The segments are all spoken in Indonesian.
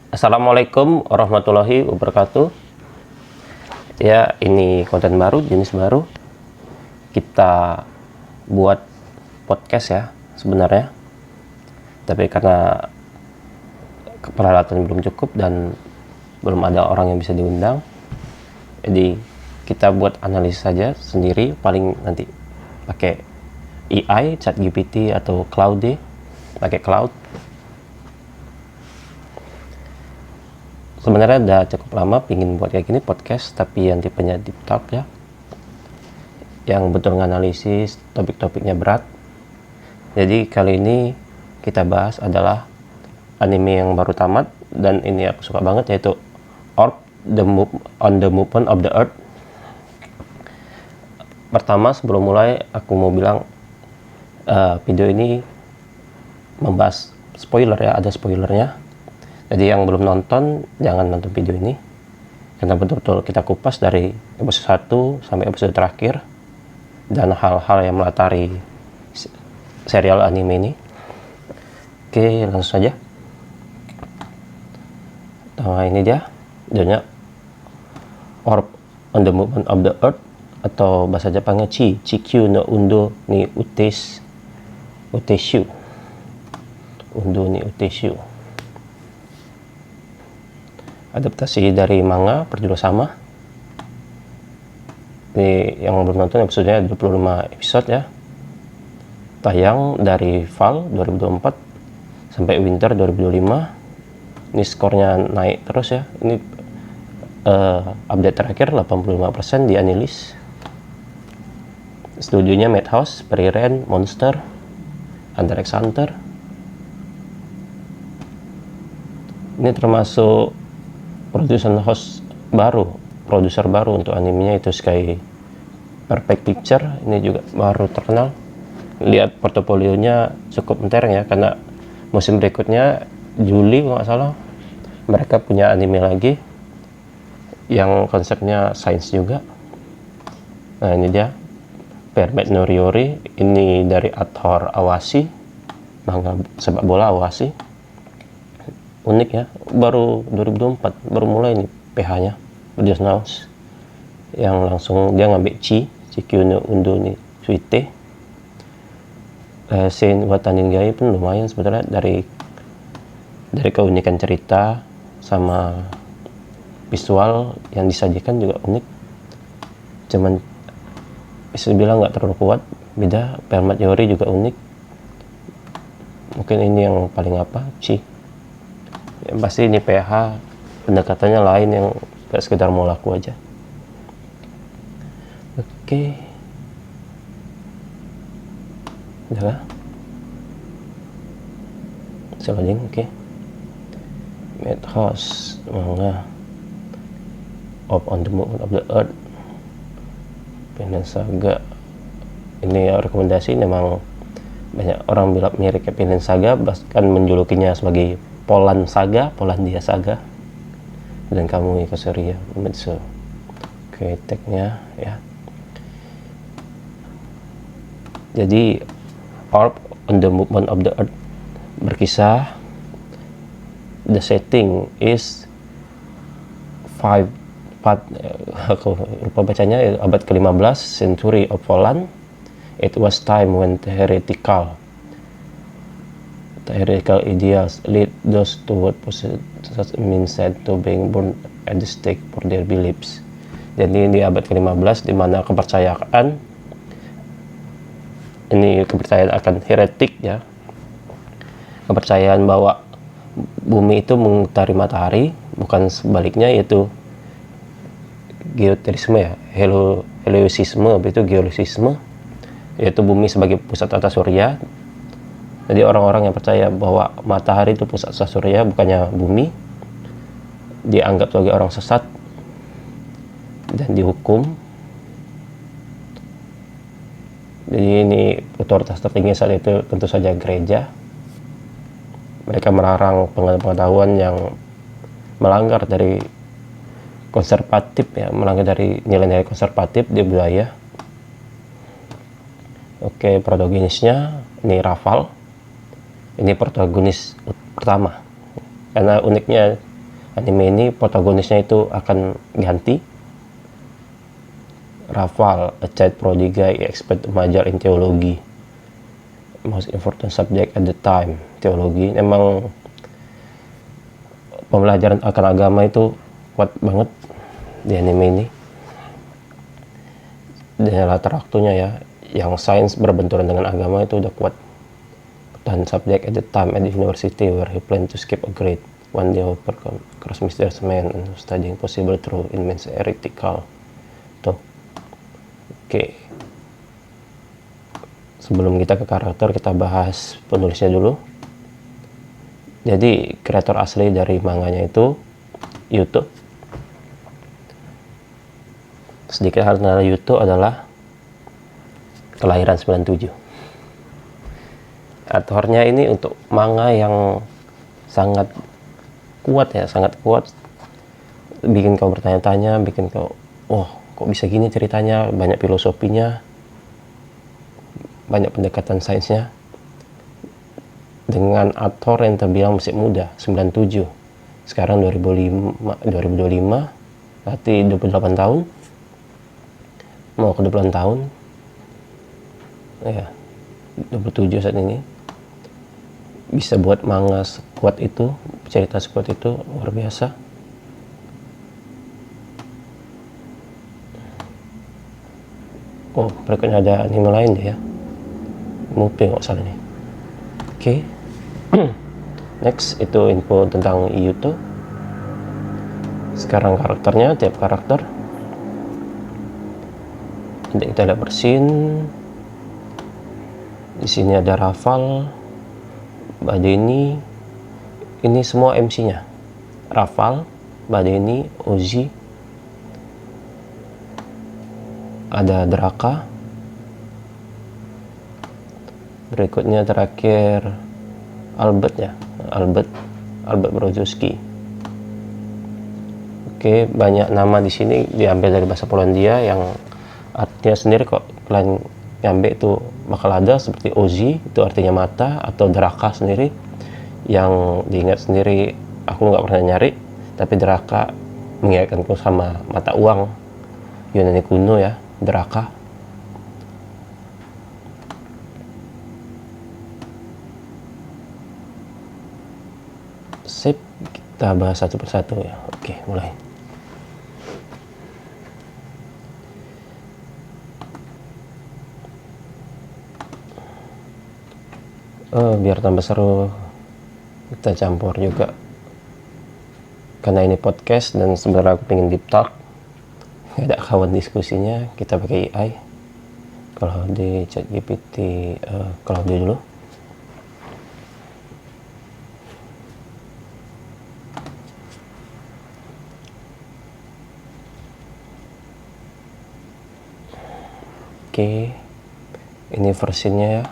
Assalamualaikum warahmatullahi wabarakatuh. Ya, ini konten baru, jenis baru. Kita buat podcast ya sebenarnya. Tapi karena peralatan belum cukup dan belum ada orang yang bisa diundang, jadi kita buat analisis saja sendiri, paling nanti pakai AI, ChatGPT atau Claude, pakai Cloud. Sebenarnya udah cukup lama pingin buat kayak gini podcast, tapi yang tipenya deep talk ya, yang betul nganalisis, topik-topiknya berat. Jadi kali ini kita bahas adalah anime yang baru tamat dan ini aku suka banget, yaitu Orb on the Movement of the Earth. Pertama, sebelum mulai aku mau bilang video ini membahas spoiler ya, ada spoilernya. Jadi yang belum nonton, jangan nonton video ini, karena betul-betul kita kupas dari episode 1 sampai episode terakhir dan hal-hal yang melatari serial anime ini. Oke, langsung saja. Nah, ini dia judulnya Orb on the Movement of the Earth, atau bahasa Jepangnya Chikyu no Undo ni Uteshu. Undo ni Uteshu. Adaptasi dari manga berjudul sama. Ini yang belum nonton episodenya 25 episode ya. Tayang dari fall 2024 sampai winter 2025. Ini skornya naik terus ya. Ini update terakhir 85% di Analyst. Studionya Madhouse, Frieren, Monster, Hunter x Hunter. Ini termasuk produser baru untuk animenya, itu Sky Perfect Picture. Ini juga baru terkenal. Lihat portofolionya cukup mentereng ya, karena musim berikutnya Juli kalau nggak salah mereka punya anime lagi yang konsepnya sains juga. Nah, ini dia Permet no Ryori, ini dari author Awasi, manga sepak bola Awasi. Unik ya, baru 2024 baru mulai nih PH-nya, Just Now, yang langsung dia ngambil Chikyu no Undo ni Suite. Scene Watanin Gai pun lumayan sebenarnya, dari keunikan cerita sama visual yang disajikan juga unik. Cuman bisa dibilang nggak terlalu kuat, beda Permat Yori juga unik. Mungkin ini yang paling yang pasti ini PH pendekatannya lain, yang gak sekedar mau laku aja. Oke, udah selanjutnya. Oke, Madhouse manga Orb on the Movement of the Earth, Vinland Saga. Ini rekomendasi, memang banyak orang bilang mirip kayak Vinland Saga, bahkan menjulukinya sebagai Polandia Saga, dan kamu ikut Surya Metsu. Oke, tagnya ya. Jadi Orb on the Movement of the Earth berkisah, the setting is aku lupa bacanya, abad ke-15, century of Poland. It was time when the heretical ideals lead those toward possession means said to being burned at the stake for their beliefs. Jadi di abad ke-15, di mana kepercayaan akan heretik ya, kepercayaan bahwa bumi itu mengitari matahari, bukan sebaliknya, yaitu geoterisme ya, heliosisme, itu geosisme, yaitu bumi sebagai pusat tata surya. Jadi orang-orang yang percaya bahwa matahari itu pusat tata surya, bukannya bumi, dianggap sebagai orang sesat dan dihukum. Jadi ini otoritas tertinggi saat itu tentu saja gereja. Mereka melarang pengetahuan yang melanggar dari konservatif ya, melanggar dari nilai-nilai konservatif di budaya. Oke, protagonisnya ini Rafal. Ini protagonis pertama. Karena uniknya anime ini protagonisnya itu akan ganti. Rafal, a child prodigy, expert to major in theology, most important subject at the time, teologi. Emang pembelajaran akan agama itu kuat banget di anime ini. Dan latar waktunya ya, yang sains berbenturan dengan agama itu udah kuat. Dan subject at the time at the university where he planned to skip a grade. One day overcome cross mysterious man and studying possible truth in men's heretical. Tuh. Oke. Sebelum kita ke karakter, kita bahas penulisnya dulu. Jadi, kreator asli dari manganya itu Yuto. Sedikit hal tentang Yuto adalah kelahiran 97. Autornya ini untuk manga yang sangat kuat ya, sangat kuat. Bikin kau bertanya-tanya, bikin kau, kok bisa gini ceritanya, banyak filosofinya, banyak pendekatan sainsnya. Dengan author yang terbilang masih muda, 97. Sekarang 2025, berarti 28 tahun. Mau ke 28 tahun. Ya, 27 saat ini. Bisa buat manga sekuat itu, cerita sekuat itu, luar biasa. Berikutnya ada anime lain deh ya. Mupi nggak salah nih. Oke. Next itu info tentang Yuto. Sekarang karakternya, tiap karakter. Nanti kita lihat bersin. Di sini ada Rafal, Badeni. Ini semua MC-nya. Rafal, Badeni, Ozi. Ada Draka. Berikutnya terakhir Albert ya, Albert Brodzowski. Oke, banyak nama di sini diambil dari bahasa Polandia yang artinya sendiri kok. Kalian ngambil itu bakal ada, seperti Ozi itu artinya mata, atau Draka sendiri yang diingat sendiri. Aku nggak pernah nyari, tapi Draka mengingatkanku sama mata uang Yunani kuno ya, Draka. Sip, kita bahas satu persatu ya. Oke, mulai. Biar tambah seru, kita campur juga. Karena ini podcast dan sebenarnya aku pengen deep talk, gak ada kawan diskusinya, kita pakai AI. Kalau di ChatGPT, kalau dia dulu. Oke, ini versinya ya.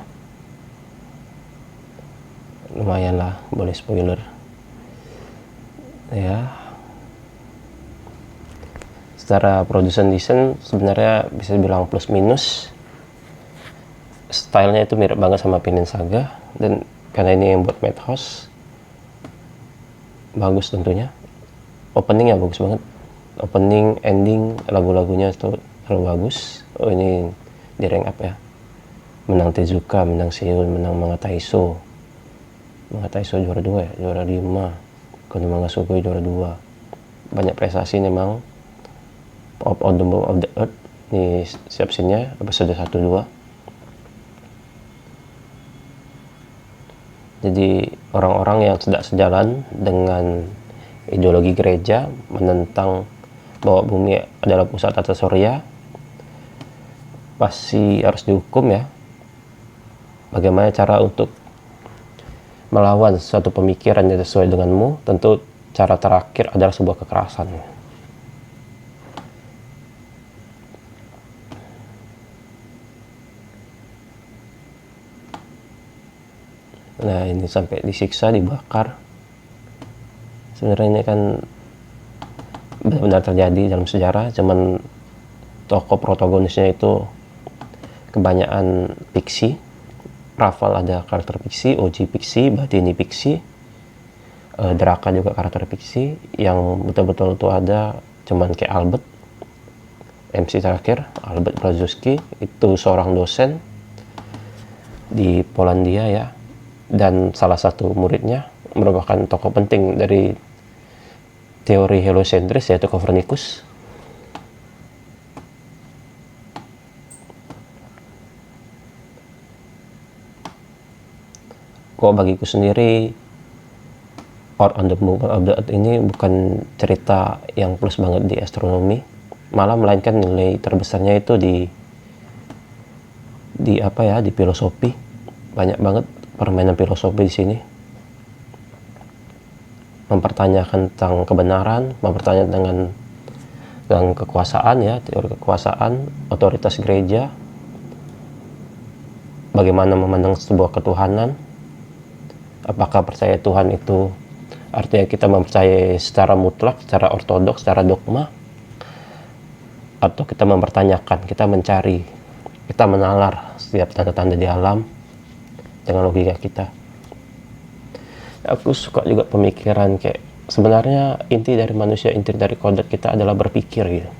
Lumayan lah, boleh spoiler ya. Secara production design sebenarnya bisa dibilang plus minus. Stylenya itu mirip banget sama Vinland Saga, dan karena ini yang buat Madhouse, bagus tentunya. Openingnya bagus banget, opening, ending, lagu-lagunya itu terlalu bagus. Ini di rank up ya, menang Tezuka, menang Seoul, menang Manga Taiso juara 2 ya, juara 5. Kono Manga Sugoi juara 2. Banyak prestasi memang. Pop on the Moon of the Earth ini siap scene-nya episode 1-2. Jadi orang-orang yang tidak sejalan dengan ideologi gereja menentang bahwa bumi adalah pusat tata surya pasti harus dihukum ya. Bagaimana cara untuk melawan suatu pemikiran yang sesuai denganmu? Tentu cara terakhir adalah sebuah kekerasan. Nah, ini sampai disiksa, dibakar. Sebenarnya ini kan benar-benar terjadi dalam sejarah, cuman tokoh protagonisnya itu kebanyakan fiksi. Rafal ada karakter fiksi, Oji fiksi, Badeni fiksi, Draka juga karakter fiksi yang betul-betul tuh ada, cuman kayak Albert, MC terakhir Albert Blazowski itu seorang dosen di Polandia ya, dan salah satu muridnya merupakan tokoh penting dari teori heliosentris yaitu Copernicus. Kok bagiku sendiri Out on the Moon of the Earth ini bukan cerita yang plus banget di astronomi, malah melainkan nilai terbesarnya itu di apa ya, di filosofi. Banyak banget permainan filosofi di sini, mempertanyakan tentang kebenaran, mempertanyakan tentang kekuasaan ya, teori kekuasaan, otoritas gereja, bagaimana memandang sebuah ketuhanan, apakah percaya Tuhan itu artinya kita mempercayai secara mutlak, secara ortodoks, secara dogma, atau kita mempertanyakan, kita mencari, kita menalar setiap tanda-tanda di alam dengan logika kita. Aku suka juga pemikiran kayak sebenarnya inti dari manusia, inti dari kodrat kita adalah berpikir gitu.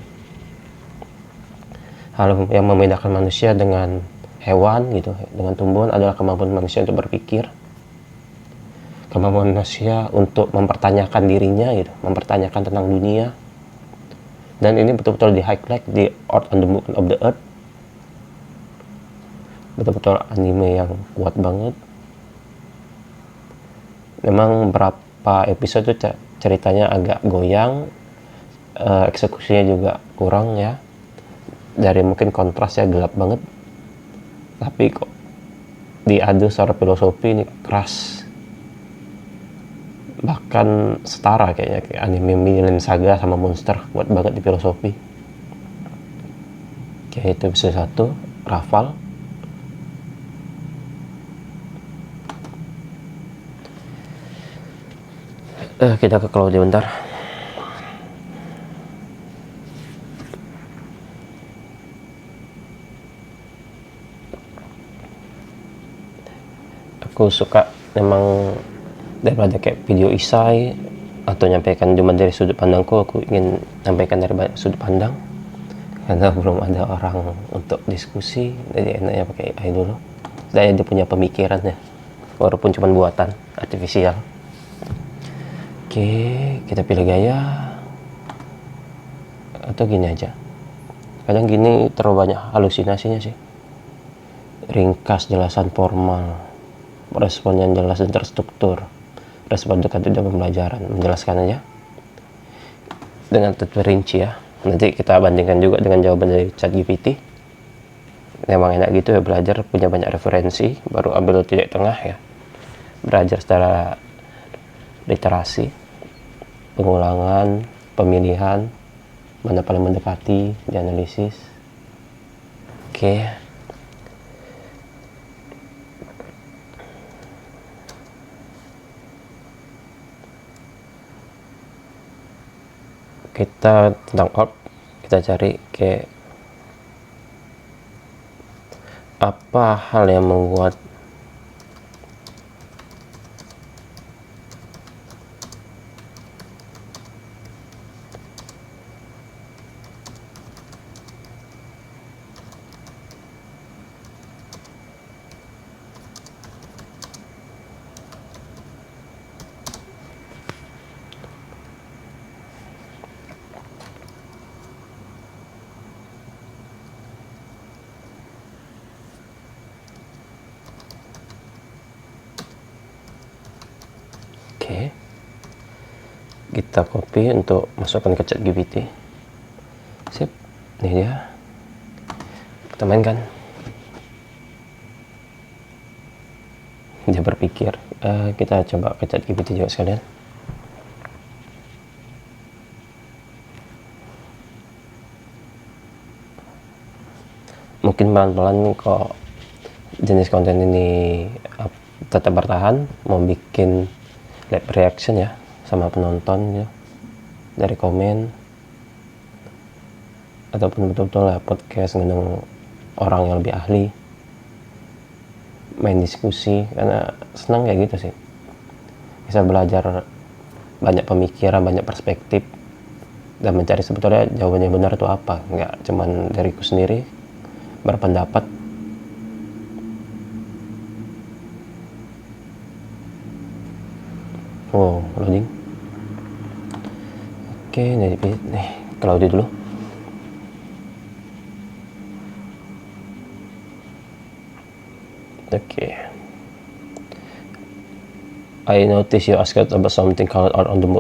Hal yang membedakan manusia dengan hewan gitu, dengan tumbuhan adalah kemampuan manusia untuk berpikir, kemampuan manusia untuk mempertanyakan dirinya gitu, mempertanyakan tentang dunia. Dan ini betul-betul di highlight di Out on the Moon of the Earth. Betul-betul anime yang kuat banget. Memang beberapa episode tuh ceritanya agak goyang, eksekusinya juga kurang ya, dari mungkin kontrasnya gelap banget, tapi kok diadu secara filosofi ini keras, bahkan setara kayaknya kayak anime Vinland Saga sama Monster, kuat banget di filosofi. Kayak itu episode 1 Raval. Kita ke Claudia bentar. Aku suka memang daripada kayak video isai atau nyampaikan cuma dari sudut pandangku, aku ingin nyampaikan dari banyak sudut pandang karena belum ada orang untuk diskusi, jadi enaknya pakai AI dulu. Saya dia punya pemikirannya walaupun cuma buatan artifisial. Oke, kita pilih gaya atau gini aja. Kadang gini terlalu banyak halusinasinya sih. Ringkas, jelasan formal, respon yang jelas dan terstruktur, respon dekat tidak pembelajaran, menjelaskan aja dengan terperinci ya. Nanti kita bandingkan juga dengan jawaban dari ChatGPT. Memang enak gitu ya belajar, punya banyak referensi, baru ambil titik tengah ya. Belajar secara literasi, pengulangan, pemilihan, mana paling mendekati, dianalisis. Oke. Kita tentang orb, kita cari kayak apa hal yang membuat kita copy untuk masukkan ke ChatGPT. Sip, ini dia. Kita mainkan. Dia berpikir. Kita coba ke ChatGPT juga sekalian. Mungkin pelan-pelan kok jenis konten ini tetap bertahan, mau bikin live reaction ya sama penonton ya, dari komen, ataupun betul-betul lah podcast ngundang orang yang lebih ahli, main diskusi, karena senang kayak gitu sih, bisa belajar banyak pemikiran, banyak perspektif, dan mencari sebetulnya jawaban yang benar itu apa. Nggak cuman dariku sendiri berpendapat. Oh, loading. Oke, nih Claudia dulu. Oke. I noticed you asked about something called Art on the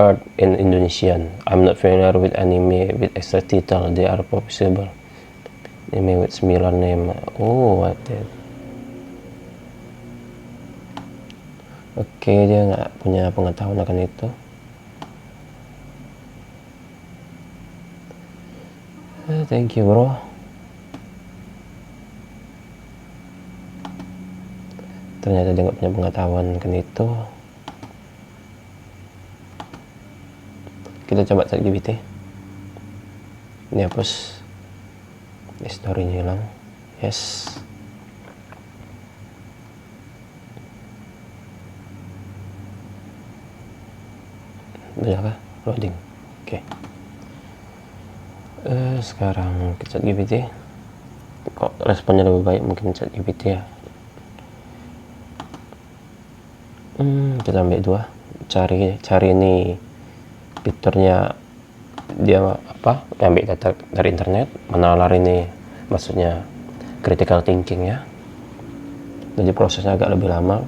Earth in Indonesian. I'm not familiar with anime with extra title. They are possible. Anime with similar name. Oh, what that? Oke, dia nggak punya pengetahuan akan itu. Thank you, bro. Ternyata dia nggak punya pengetahuan akan itu. Kita coba cek GPT. Ini hapus. Historinya hilang. Yes. Udah kah? Loading. Oke. Sekarang ke chat GPT. Kok responnya lebih baik mungkin chat GPT ya. Kita ambil 2. Cari ini fiturnya dia apa? Ambil data dari internet, menalar ini maksudnya critical thinking ya. Jadi prosesnya agak lebih lama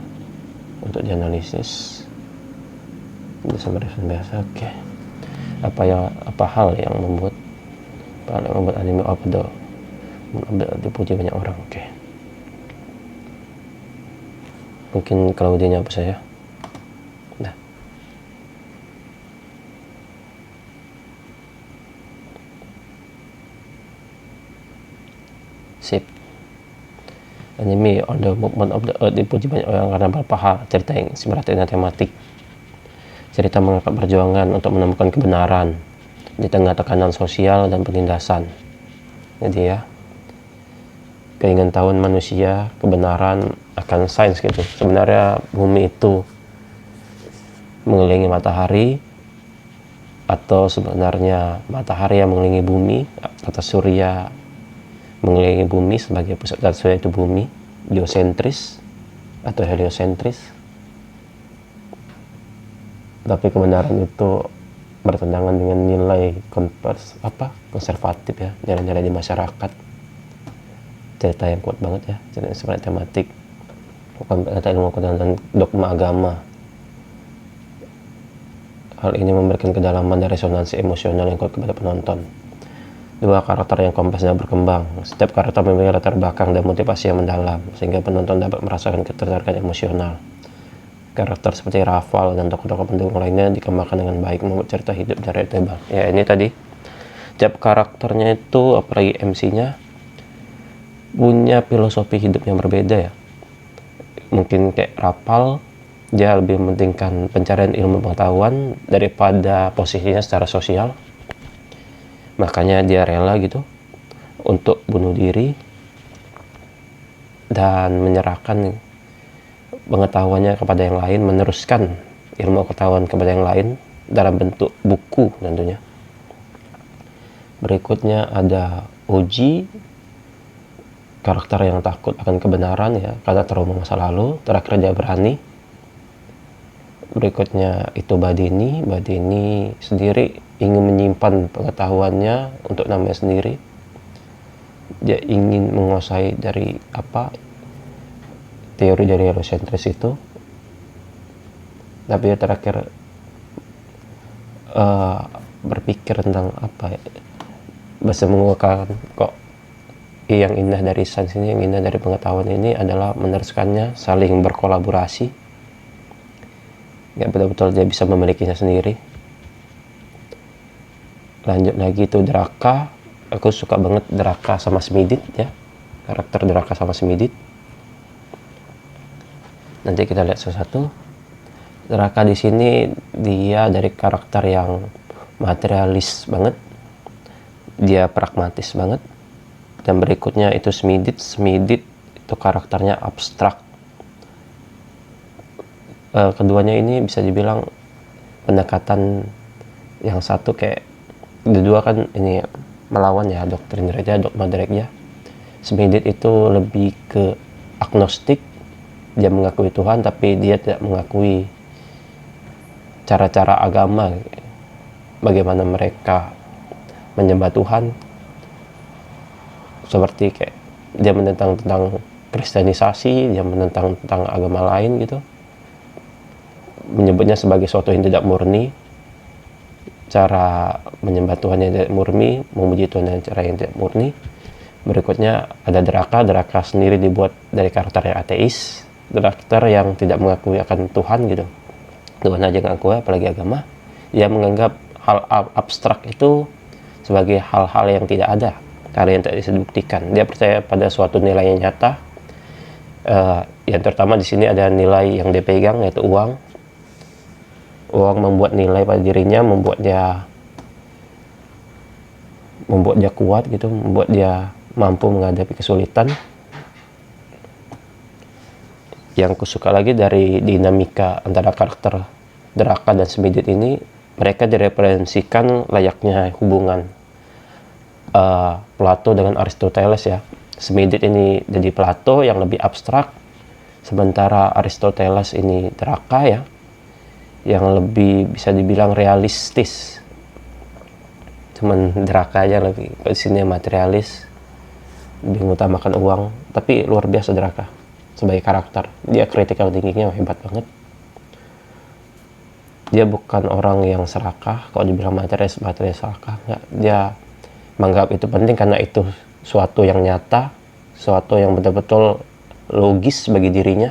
untuk dianalisis. Ini sama respon biasa. Oke. Apa hal yang membuat anime dipuji banyak orang? Oke. Mungkin kalau dia nyapa saya. Nah. Sip. Anime on the movement of the earth dipuji banyak orang karena beberapa hal. Cerita yang sifatnya tematik. Cerita mengangkat perjuangan untuk menemukan kebenaran di tengah tekanan sosial dan penindasan. Jadi ya, keinginan tahuan manusia, kebenaran akan sains gitu. Sebenarnya bumi itu mengelilingi matahari, atau sebenarnya matahari yang mengelilingi bumi, atau surya mengelilingi bumi sebagai pusat, dan surya itu bumi, geosentris atau heliosentris. Tapi kebenaran itu bertentangan dengan nilai konservatif ya, nilai-nilai di masyarakat. Cerita yang kuat banget ya, cerita yang sebenarnya tematik, kata ilmu dan dogma agama. Hal ini memberikan kedalaman dan resonansi emosional yang kuat kepada penonton. 2 karakter yang kompleks dan berkembang. Setiap karakter memiliki latar belakang dan motivasi yang mendalam, sehingga penonton dapat merasakan ketertarikan emosional. Karakter seperti Raval dan tokoh-tokoh pendukung lainnya dikembangkan dengan baik, membuat cerita hidup dan relatable. Ya, ini tadi setiap karakternya itu, apalagi MC-nya, punya filosofi hidup yang berbeda ya. Mungkin kayak Raval, dia lebih mementingkan pencarian ilmu pengetahuan daripada posisinya secara sosial. Makanya dia rela gitu untuk bunuh diri dan menyerahkan pengetahuannya kepada yang lain, meneruskan ilmu pengetahuan kepada yang lain dalam bentuk buku tentunya. Berikutnya ada Oji, karakter yang takut akan kebenaran ya, karena trauma masa lalu. Terakhir dia berani. Berikutnya itu Badini sendiri ingin menyimpan pengetahuannya untuk namanya sendiri. Dia ingin menguasai dari teori dari heliosentris itu. Tapi dia terakhir berpikir tentang bisa mengungkapkan kok yang indah dari sains ini, yang indah dari pengetahuan ini adalah meneruskannya, saling berkolaborasi. Ya, betul-betul dia bisa memilikinya sendiri. Lanjut lagi itu Draka. Aku suka banget Draka sama Smidit ya, karakter Draka sama Smidit. Nanti kita lihat satu-satu. Draka di sini dia dari karakter yang materialis banget, dia pragmatis banget. Dan berikutnya itu Smidit itu karakternya abstrak. Keduanya ini bisa dibilang pendekatan yang satu kayak kedua kan ini melawan ya doktrin gereja, dogma gereja. Smith itu lebih ke agnostik, dia mengakui Tuhan tapi dia tidak mengakui cara-cara agama, bagaimana mereka menyembah Tuhan, seperti kayak dia menentang tentang kristenisasi, dia menentang tentang agama lain gitu, menyebutnya sebagai sesuatu yang tidak murni, cara menyembah Tuhan yang tidak murni, memuji Tuhan dengan cara yang tidak murni. Berikutnya ada Draka sendiri dibuat dari karakter yang ateis, karakter yang tidak mengakui akan Tuhan gitu, Tuhan aja nggak akui apalagi agama. Dia menganggap hal abstrak itu sebagai hal-hal yang tidak ada, hal yang tidak bisa dibuktikan. Dia percaya pada suatu nilai yang nyata. Yang terutama di sini ada nilai yang dia pegang, yaitu uang. Uang membuat nilai pada dirinya, membuat dia kuat gitu, membuat dia mampu menghadapi kesulitan. Yang kusuka lagi dari dinamika antara karakter Draka dan Smith ini, mereka direferensikan layaknya hubungan Plato dengan Aristoteles ya. Smith ini jadi Plato yang lebih abstrak, sementara Aristoteles ini Draka ya, yang lebih bisa dibilang realistis. Cuman Draka aja lebih di sini materialis, lebih mengutamakan uang. Tapi luar biasa Draka sebagai karakter, dia critical thinkingnya hebat banget. Dia bukan orang yang serakah. Kalau dibilang materialis serakah, enggak. Dia menganggap itu penting karena itu suatu yang nyata, suatu yang betul-betul logis bagi dirinya.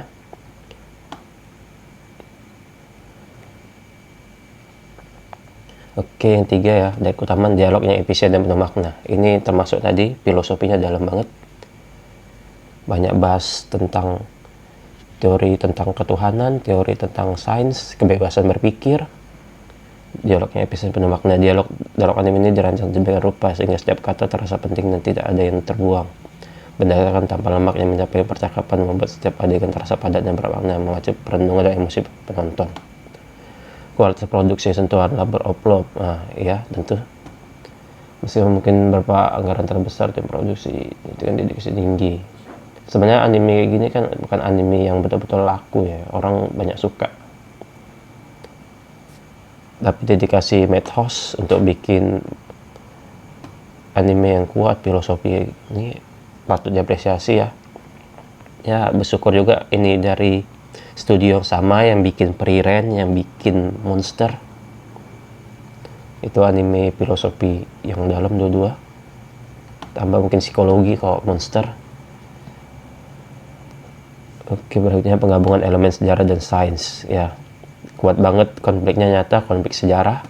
Oke, yang tiga ya, dari keutamaan dialog yang efisien dan penuh makna. Ini termasuk tadi filosofinya dalam banget. Banyak bahas tentang teori tentang ketuhanan, teori tentang sains, kebebasan berpikir. Dialognya efisien penuh makna. Dialog anime ini dirancang sedemikian rupa sehingga setiap kata terasa penting dan tidak ada yang terbuang. Berdasarkan tanpa lemak yang mencapai percakapan, membuat setiap adegan terasa padat dan bermakna, mengajak perenungan dan emosi penonton. Kualitas produksi sentuhan labor of love, nah ya tentu meskipun mungkin berapa anggaran terbesar tim produksi itu kan dedikasi tinggi. Sebenarnya anime kayak gini kan bukan anime yang betul-betul laku ya, orang banyak suka, tapi dedikasi Madhouse untuk bikin anime yang kuat, filosofi ini patut diapresiasi ya. Ya bersyukur juga ini dari studio yang sama yang bikin Frieren, yang bikin Monster. Itu anime filosofi yang dalam dua-dua, tambah mungkin psikologi kalau Monster. Oke, berikutnya penggabungan elemen sejarah dan sains ya, kuat banget, konfliknya nyata, konflik sejarah,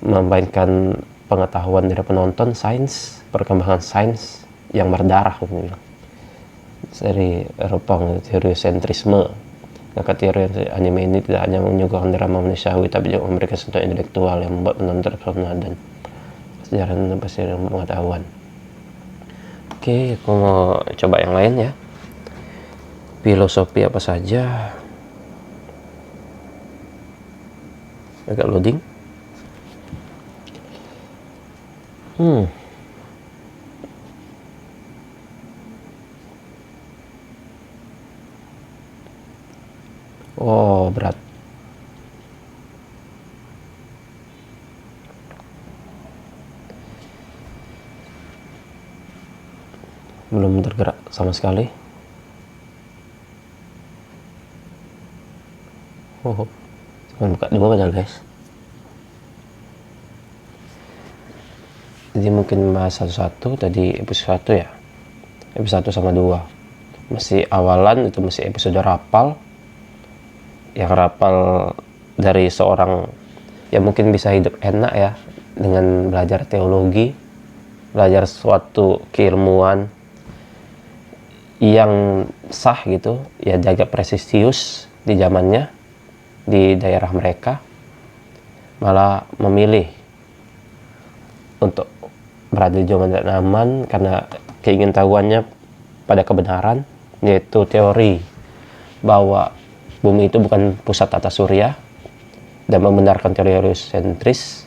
memainkan pengetahuan dari penonton, sains, perkembangan sains yang berdarah gitu bilang. Dari Eropa, teoriosentrisme. Maka teori anime ini tidak hanya menyuguhkan drama manusiawi, tapi juga memberikan sentuhan intelektual yang membuat penonton terpesona dan sejarah dan pasti pengetahuan. Oke, aku mau coba yang lain ya. Filosofi apa saja? Agak loading. Oh, berat. Belum tergerak sama sekali. Cuma buka dua padahal guys. Jadi mungkin bahas satu-satu. Tadi episode 1 ya, episode 1 sama 2 masih awalan, itu masih episode rapal. Yang rapal dari seorang yang mungkin bisa hidup enak ya dengan belajar teologi, belajar suatu keilmuan yang sah gitu ya, jaga presisius di zamannya, di daerah mereka, malah memilih untuk berada di zona tidak aman karena keingintahuannya pada kebenaran, yaitu teori bahwa bumi itu bukan pusat tata surya, dan membenarkan teori heliosentris,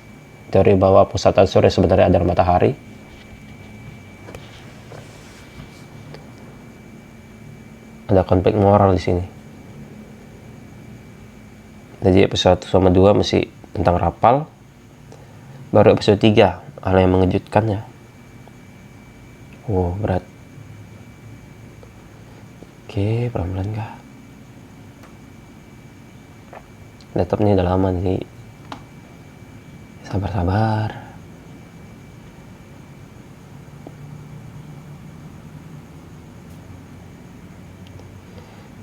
teori bahwa pusatan surya sebenarnya adalah matahari. Ada konflik moral di sini. Jadi episode 1 sama 2 masih tentang rapal. Baru episode 3 hal yang mengejutkan ya. Wow, berat. Oke, pelan-pelan kah? Laptop ini udah lama nih. Sabar-sabar.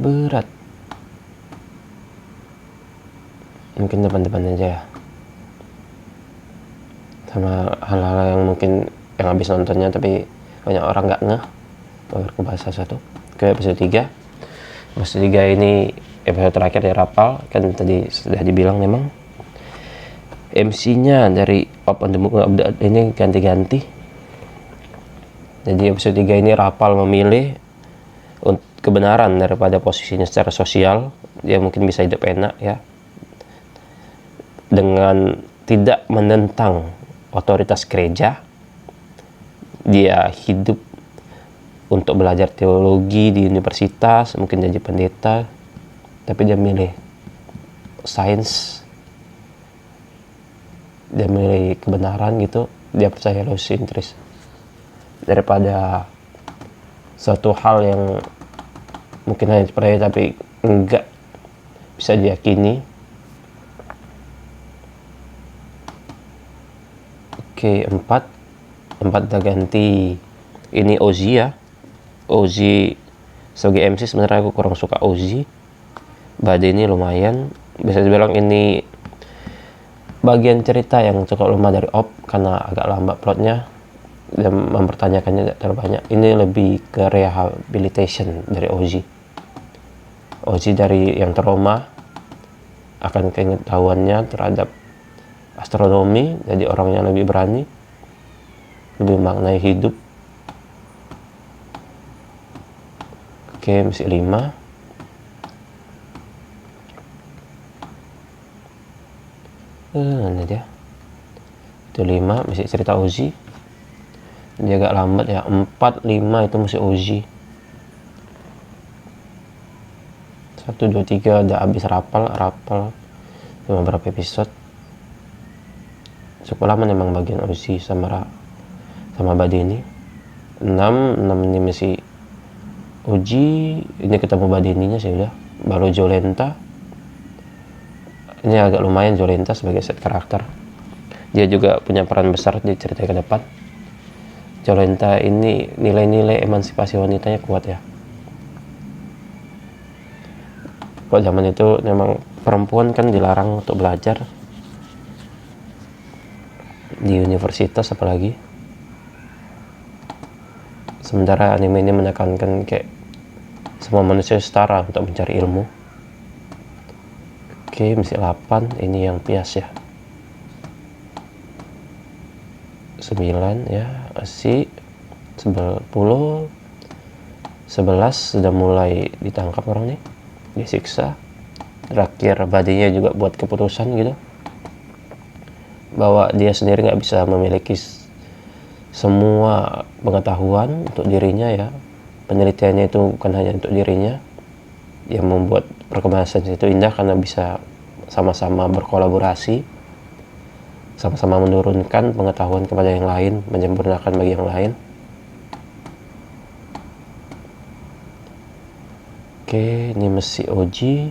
Berat. Mungkin depan-depan aja ya. Sama hal-hal yang mungkin yang habis nontonnya tapi banyak orang nggak ngeh. Baru ke bahasa satu. Ke episode 3. Episode 3 ini episode terakhir dari rapal. Kan tadi sudah dibilang memang MC-nya dari Up on the Moon ini ganti-ganti. Jadi episode 3 ini rapal memilih kebenaran daripada posisinya secara sosial. Dia mungkin bisa hidup enak ya, dengan tidak menentang otoritas gereja. Dia hidup untuk belajar teologi di universitas, mungkin jadi pendeta, tapi dia milih sains, dia milih kebenaran gitu. Dia percaya heliosentris daripada suatu hal yang mungkin hanya percaya tapi enggak bisa diyakini. Oke, 4 udah ganti. Ini Ozzy ya. Ozzy sebagai MC sebenarnya aku kurang suka Ozzy. Badai ini lumayan, bisa dibilang ini bagian cerita yang cukup lemah dari Op karena agak lambat plotnya dan mempertanyakannya tidak terlalu banyak. Ini lebih ke rehabilitation dari Ozzy. Ozzy dari yang trauma akan pengetahuannya terhadap astronomi, jadi orang yang lebih berani, lebih maknai hidup. Oke, masih 5. Ini dia. Itu 5, masih cerita Ozzy. Dia agak lambat ya. 4, 5 itu masih Ozzy. 1, 2, 3 udah habis rapal cuma berapa episode. Cukup lama memang bagian Ozzy sama Badini. 6 ini masih Ozzy. Ini ketemu Badininya sih udah. Baru Jolenta. Ini agak lumayan Jolenta sebagai set karakter. Dia juga punya peran besar di cerita ke depan. Jolenta ini nilai-nilai emansipasi wanitanya kuat ya. Pada zaman itu memang perempuan kan dilarang untuk belajar di universitas apalagi. Sementara anime ini menekankan kayak semua manusia setara untuk mencari ilmu. Oke, masih 8. Ini yang Pias ya. 9 ya. Masih 10. 11 sudah mulai ditangkap orang nih, disiksa. Terakhir Badinya juga buat keputusan gitu bahwa dia sendiri nggak bisa memiliki semua pengetahuan untuk dirinya ya. Penelitiannya itu bukan hanya untuk dirinya. Yang membuat perkembangan sains itu indah karena bisa sama-sama berkolaborasi, sama-sama menurunkan pengetahuan kepada yang lain, menyempurnakan bagi yang lain. Oke, ini masih Ozzy.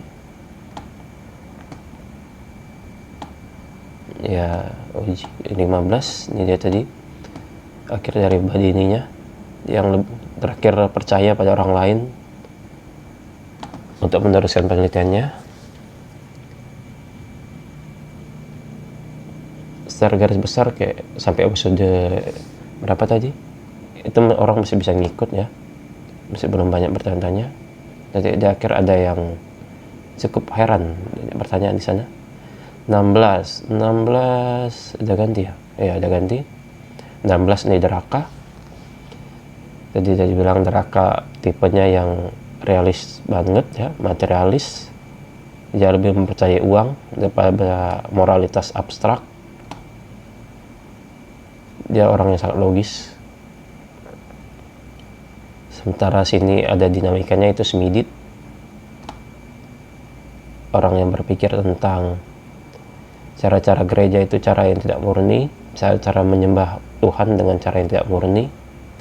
Ya, Ozzy 15. Ini dia tadi akhir dari Badininya yang terakhir percaya pada orang lain untuk meneruskan penelitiannya. Secara garis besar kayak sampai episode berapa tadi itu orang masih bisa ngikut ya, masih belum banyak bertanya-tanya. Jadi di akhir ada yang cukup heran pertanyaan di sana. 16 udah ganti ya? Iya udah ganti. 16 nih Draka. Jadi tadi bilang Draka tipenya yang realis banget ya, materialis. Dia lebih mempercayai uang daripada moralitas abstrak. Dia orang yang sangat logis. Sementara sini ada dinamikanya itu Smidit, orang yang berpikir tentang cara-cara gereja itu cara yang tidak murni, cara menyembah Tuhan dengan cara yang tidak murni,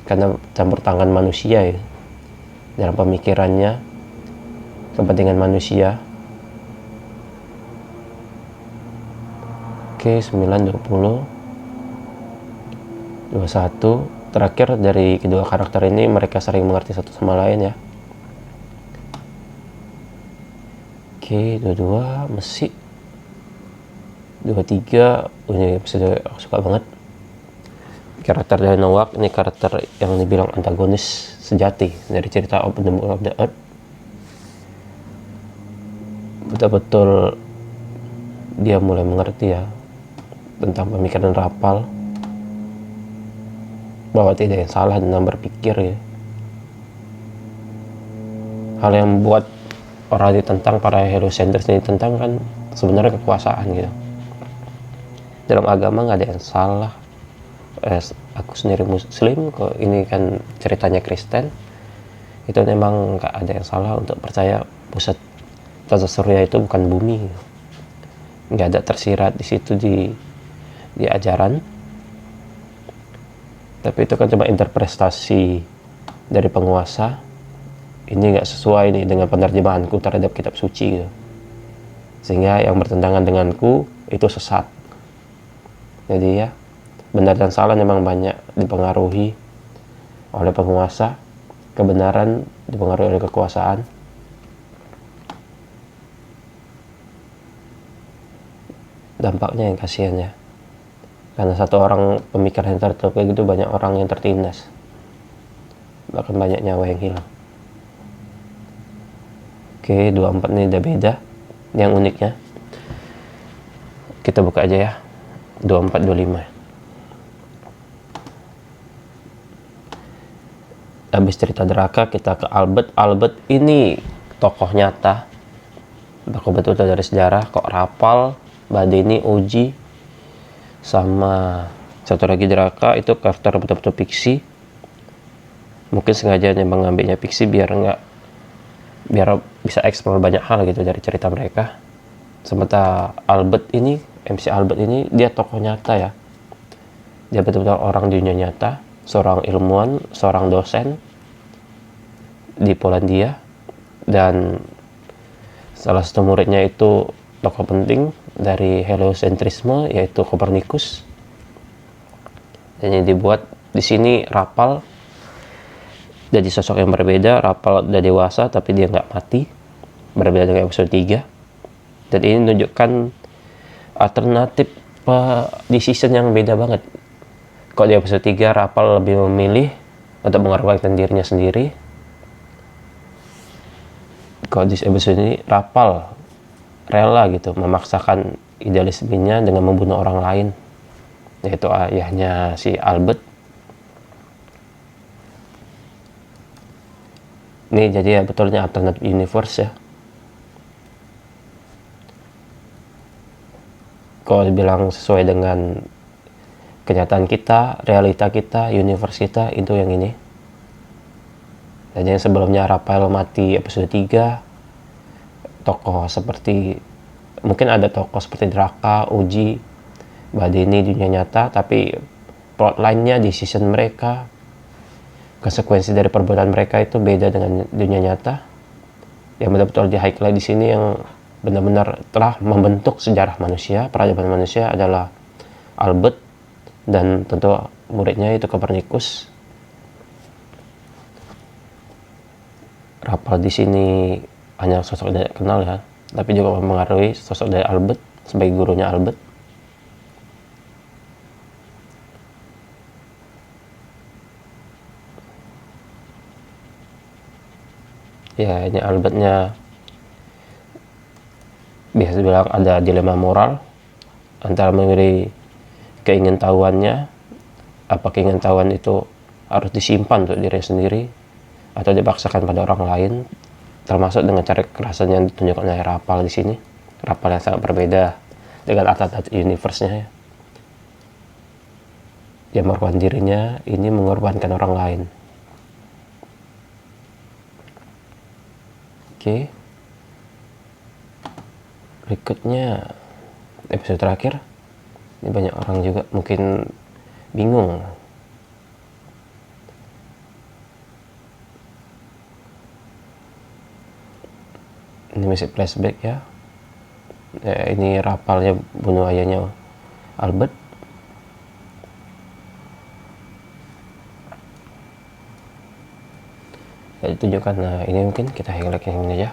karena campur tangan manusia ya, dalam pemikirannya, kepentingan manusia. Oke, 9:20, 21. Terakhir dari kedua karakter ini, mereka sering mengerti satu sama lain ya. Oke, 22 Mesih. 23, ini episode aku suka banget. Karakter dari Noah ini karakter yang dibilang antagonis sejati dari cerita Of the Moon of the Earth. Betul-betul dia mulai mengerti ya tentang pemikiran Rapal, bahwa tidak yang salah dalam berpikir ya. Hal yang membuat orang ditentang, para heliocentris ini ditentang kan sebenarnya kekuasaan gitu. Dalam agama nggak ada yang salah. Aku sendiri muslim kok, ini kan ceritanya Kristen, itu memang nggak ada yang salah untuk percaya pusat tata surya itu bukan bumi. Nggak ada tersirat di situ di ajaran. Tapi itu kan cuma interpretasi dari penguasa. Ini nggak sesuai nih dengan penerjemahanku terhadap kitab suci gitu. Sehingga yang bertentangan denganku itu sesat. Jadi ya, benar dan salah memang banyak dipengaruhi oleh penguasa, kebenaran dipengaruhi oleh kekuasaan. Dampaknya yang kasihan ya, karena satu orang pemikiran yang tertutup kayak gitu, banyak orang yang tertindas, bahkan banyak nyawa yang hilang. Oke, 24 ini udah beda. Yang uniknya kita buka aja ya, 24-25. Habis cerita Draka, kita ke Albert. Albert ini tokoh nyata, tokoh betul dari sejarah. Kok Rapal, Badeni, Oji, sama satu lagi Draka itu karakter betul-betul fiksi. Mungkin sengaja mengambilnya fiksi biar bisa eksplor banyak hal gitu dari cerita mereka. Sementara Albert ini, MC Albert ini, dia tokoh nyata ya. Dia betul-betul orang di dunia nyata, seorang ilmuwan, seorang dosen di Polandia, dan salah satu muridnya itu tokoh penting dari heliocentrisme, yaitu Copernicus. Dan yang dibuat di sini Rapal jadi sosok yang berbeda. Rapal udah dewasa tapi dia nggak mati, berbeda dengan episode 3. Dan ini menunjukkan alternatif decision yang beda banget. Kalau di episode 3 Rapal lebih memilih untuk mengorbankan dirinya sendiri, kalau di episode ini Rapal rela gitu memaksakan idealismenya dengan membunuh orang lain, yaitu ayahnya si Albert. Ini jadi ya betulnya alternative universe ya. Kalau dibilang sesuai dengan kenyataan kita, realita kita, universe kita, itu yang ini. Jadi yang sebelumnya Raphael mati episode 3, tokoh seperti, mungkin ada tokoh seperti Draka, Uji, Badeni di dunia nyata, tapi plotline-nya, decision mereka, konsekuensi dari perbuatan mereka itu beda dengan dunia nyata. Yang betul-betul di highlight di sini yang benar-benar telah membentuk sejarah manusia, peradaban manusia adalah Albert dan tentu muridnya itu Copernicus. Rapal di sini hanya sosok yang tidak kenal ya, tapi juga mempengaruhi sosok dari Albert sebagai gurunya Albert. Ya, ini Albertnya biasa bilang ada dilema moral antara memilih keingintahuannya, apa keingintahuan itu harus disimpan untuk diri sendiri atau dipaksakan pada orang lain termasuk dengan cara kekerasan yang ditunjukkan oleh Rapal di sini. Rapal yang sangat berbeda dengan Alternate Universe-nya ya. Dia mengorbankan dirinya, ini mengorbankan orang lain. Oke. Berikutnya episode terakhir. Ini banyak orang juga mungkin bingung. Ini masih flashback ya. Ini Rapalnya bunuh ayahnya Albert. Ya, ditunjukkan. Nah, ini mungkin kita highlight yang ini aja.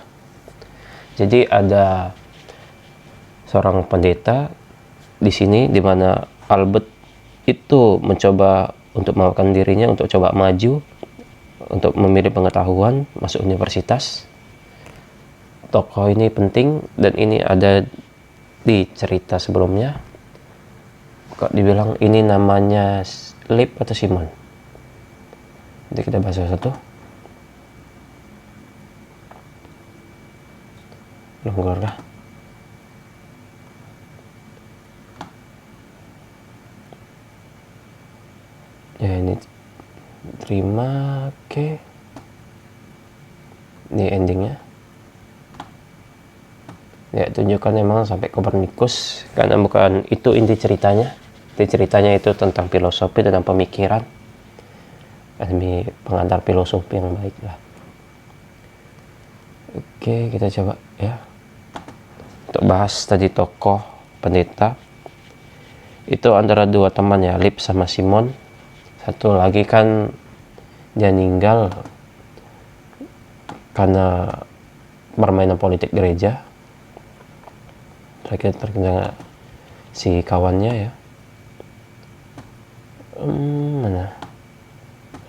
Jadi ada seorang pendeta di sini, di mana Albert itu mencoba untuk melakukan dirinya untuk coba maju, untuk memilih pengetahuan, masuk universitas. Tokoh ini penting dan ini ada di cerita sebelumnya. Kok dibilang ini namanya Leib atau Simon? Nanti kita bahas satu. Longgar dah. Ya ini terima, oke. Ini endingnya. Ya tunjukkan memang sampai Kopernikus, karena bukan itu inti ceritanya. Inti ceritanya itu tentang filosofi, tentang pemikiran. Ini pengantar filosofi yang baik lah. Oke, kita coba ya. Untuk bahas tadi tokoh pendeta itu antara dua teman ya, Leib sama Simon. Satu lagi kan dia meninggal karena permainan politik gereja. Terkena si kawannya ya. Mana?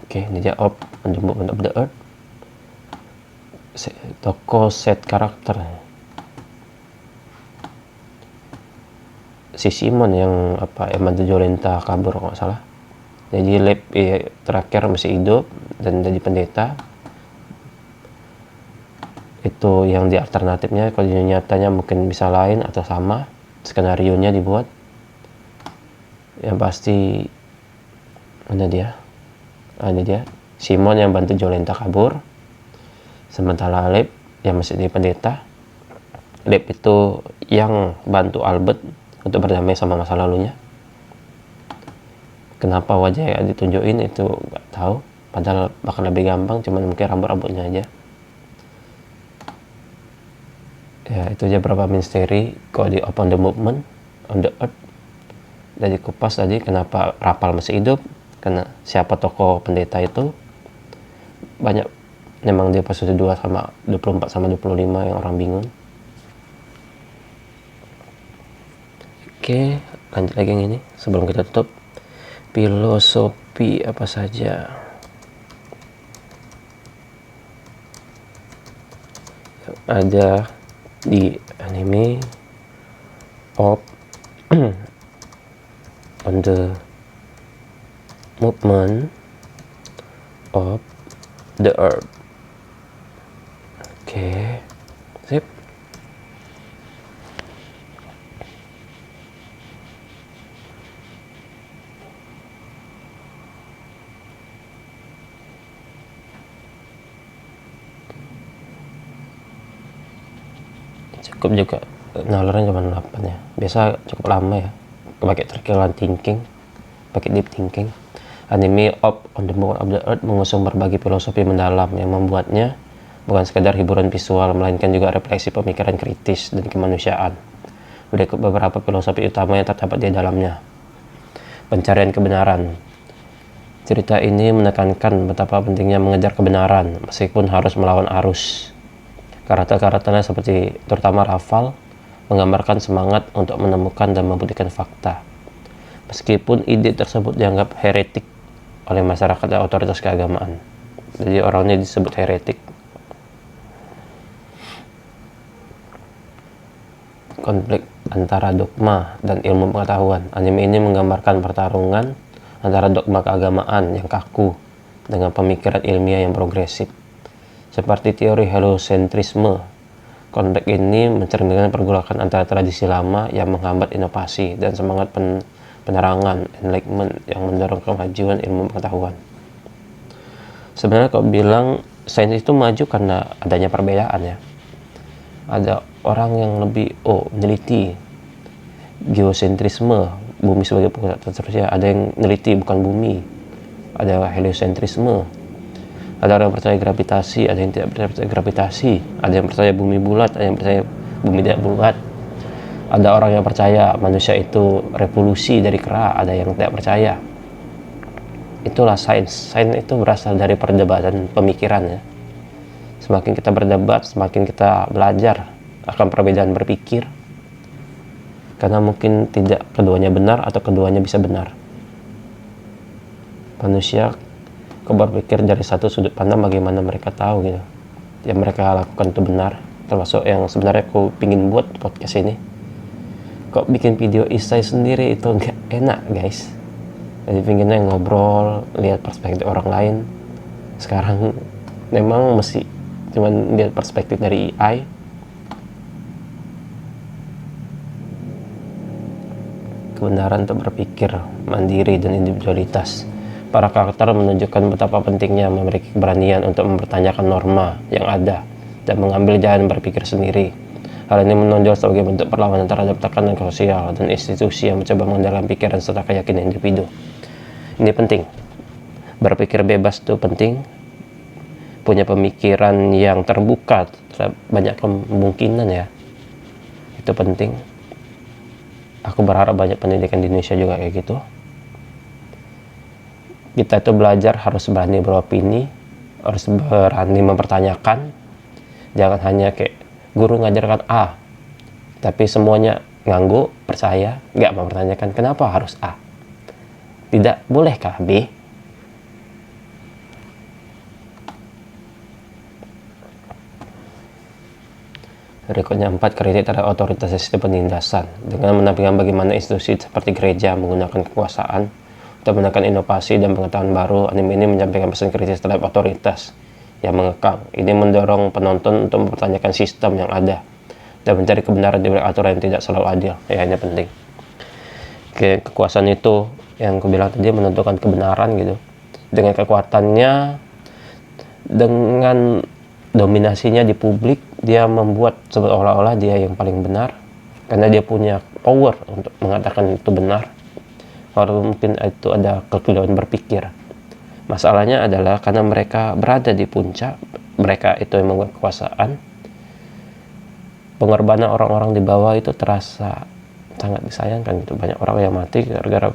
Oke, ini dia on the Movement of the Earth. Tokoh set karakter. Si Simon yang bantu Jolenta kabur kalau nggak salah. Jadi Leib terakhir masih hidup dan jadi pendeta. Itu yang di alternatifnya, kalau di nyatanya mungkin bisa lain atau sama skenario-nya dibuat. Yang pasti mana dia? Ini dia. Simon yang bantu Jolenta kabur. Sementara Leib yang masih jadi pendeta. Leib itu yang bantu Albert untuk berdamai sama masa lalunya. Kenapa wajahnya ditunjukin itu nggak tahu. Padahal bakal lebih gampang, cuman mungkin rambut-rambutnya aja. Ya itu aja beberapa misteri kalau di Open the Movement on the Earth. Dari kupas tadi kenapa Rapal masih hidup, karena siapa tokoh pendeta itu. Banyak memang dia episode 2 sama 24 sama 25 yang orang bingung. Oke, lanjut lagi yang ini sebelum kita tutup. Filosofi apa saja yang ada di anime of on the movement of the earth. Oke, sip. Cukup juga nalarnya cuma 8 ya, biasa cukup lama ya, pakai trickle thinking, pakai deep thinking. Anime of on the Movement of the Earth mengusung berbagai filosofi mendalam yang membuatnya bukan sekedar hiburan visual, melainkan juga refleksi pemikiran kritis dan kemanusiaan. Berikut beberapa filosofi utama yang terdapat di dalamnya. Pencarian kebenaran. Cerita ini menekankan betapa pentingnya mengejar kebenaran meskipun harus melawan arus. Karakter-karakternya seperti terutama Rapal menggambarkan semangat untuk menemukan dan membuktikan fakta. Meskipun ide tersebut dianggap heretik oleh masyarakat dan otoritas keagamaan. Jadi orangnya disebut heretik. Konflik antara dogma dan ilmu pengetahuan. Anime ini menggambarkan pertarungan antara dogma keagamaan yang kaku dengan pemikiran ilmiah yang progresif. seperti teori heliocentrisme. Konteks ini mencerminkan pergolakan antara tradisi lama yang menghambat inovasi dan semangat penerangan enlightenment yang mendorong kemajuan ilmu pengetahuan. Sebenarnya kalau bilang sains itu maju karena adanya perbedaan ya. Ada orang yang lebih meneliti geosentrisme, bumi sebagai pusat, terusnya ada yang meneliti bukan bumi, ada heliocentrisme, ada orang yang percaya gravitasi, ada yang tidak percaya gravitasi, ada yang percaya bumi bulat, ada yang percaya bumi tidak bulat, ada orang yang percaya manusia itu revolusi dari kera, ada yang tidak percaya. Itulah sains. Sains itu berasal dari perdebatan pemikiran ya. Semakin kita berdebat, semakin kita belajar akan perbedaan berpikir. Karena mungkin tidak keduanya benar atau keduanya bisa benar. Manusia berpikir dari satu sudut pandang bagaimana mereka tahu gitu. Yang mereka lakukan itu benar. Termasuk yang sebenarnya aku pingin buat podcast ini. Kok bikin video isai sendiri itu nggak enak guys. Jadi pinginnya ngobrol, lihat perspektif orang lain. Sekarang memang mesti cuman lihat perspektif dari AI. Kebenaran untuk berpikir mandiri dan individualitas. Para karakter menunjukkan betapa pentingnya memiliki keberanian untuk mempertanyakan norma yang ada dan mengambil jalan berpikir sendiri. Hal ini menonjol sebagai bentuk perlawanan terhadap tekanan sosial dan institusi yang mencoba mengendalikan pikiran serta keyakinan individu. Ini penting. Berpikir bebas itu penting. Punya pemikiran yang terbuka terhadap banyak kemungkinan ya. Itu penting. Aku berharap banyak pendidikan di Indonesia juga kayak gitu. Kita itu belajar harus berani beropini, harus berani mempertanyakan. Jangan hanya kayak guru ngajarkan A, tapi semuanya ngangguk, percaya, nggak mempertanyakan kenapa harus A. Tidak bolehkah B? Berikutnya 4, kritik terhadap otoritas sistem penindasan. Dengan menampilkan bagaimana institusi seperti gereja menggunakan kekuasaan untuk menekan inovasi dan pengetahuan baru, anime ini menyampaikan pesan kritis terhadap otoritas yang mengekang. Ini mendorong penonton untuk mempertanyakan sistem yang ada dan mencari kebenaran di balik aturan yang tidak selalu adil. Ya, ini penting. Kekuasaan itu yang aku bilang tadi menentukan kebenaran gitu. Dengan kekuatannya, dengan dominasinya di publik, dia membuat seolah-olah dia yang paling benar karena dia punya power untuk mengatakan itu benar. Walaupun mungkin itu ada kekeliruan berpikir. Masalahnya adalah karena mereka berada di puncak, mereka itu yang membuat kekuasaan, pengorbanan orang-orang di bawah itu terasa sangat disayangkan gitu. Banyak orang yang mati gara-gara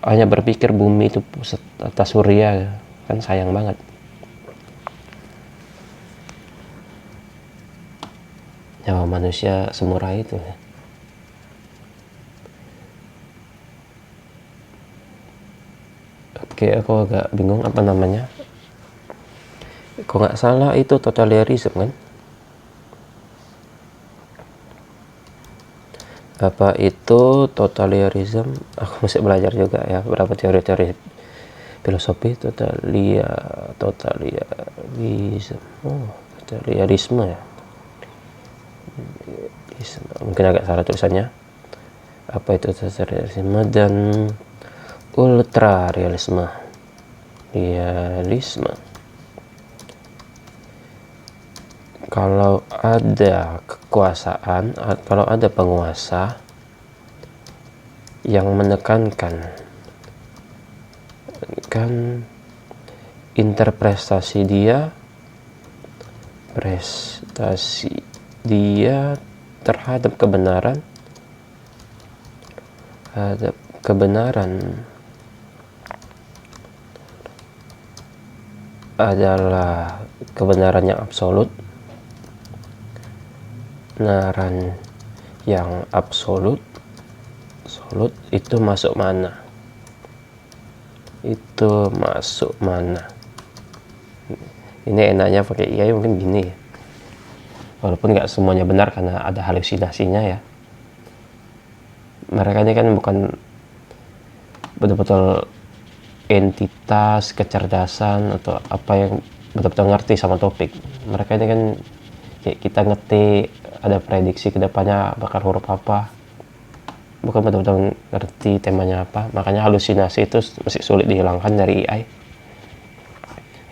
hanya berpikir bumi itu pusat tata surya, kan sayang banget. Nyawa manusia semurah itu ya. Oke, aku agak bingung apa namanya. Kok nggak salah itu totalitarisme kan? Apa itu totalitarisme? Aku masih belajar juga ya berapa teori-teori filosofi totalitarisme ya. Mungkin agak salah tulisannya. Apa itu totalitarisme dan ultra realisme? Kalau ada kekuasaan, kalau ada penguasa yang menekankan interpretasi dia terhadap kebenaran adalah kebenaran yang absolut. Kebenaran yang absolut itu masuk mana? Ini enaknya pakai AI mungkin gini ya. Walaupun nggak semuanya benar karena ada halusinasinya ya. Mereka ini kan bukan betul-betul entitas kecerdasan atau apa yang betul-betul ngerti sama topik. Mereka ini kan kayak kita ngerti ada prediksi kedepannya bakal huruf apa, bukan betul-betul ngerti temanya apa. Makanya halusinasi itu masih sulit dihilangkan dari AI.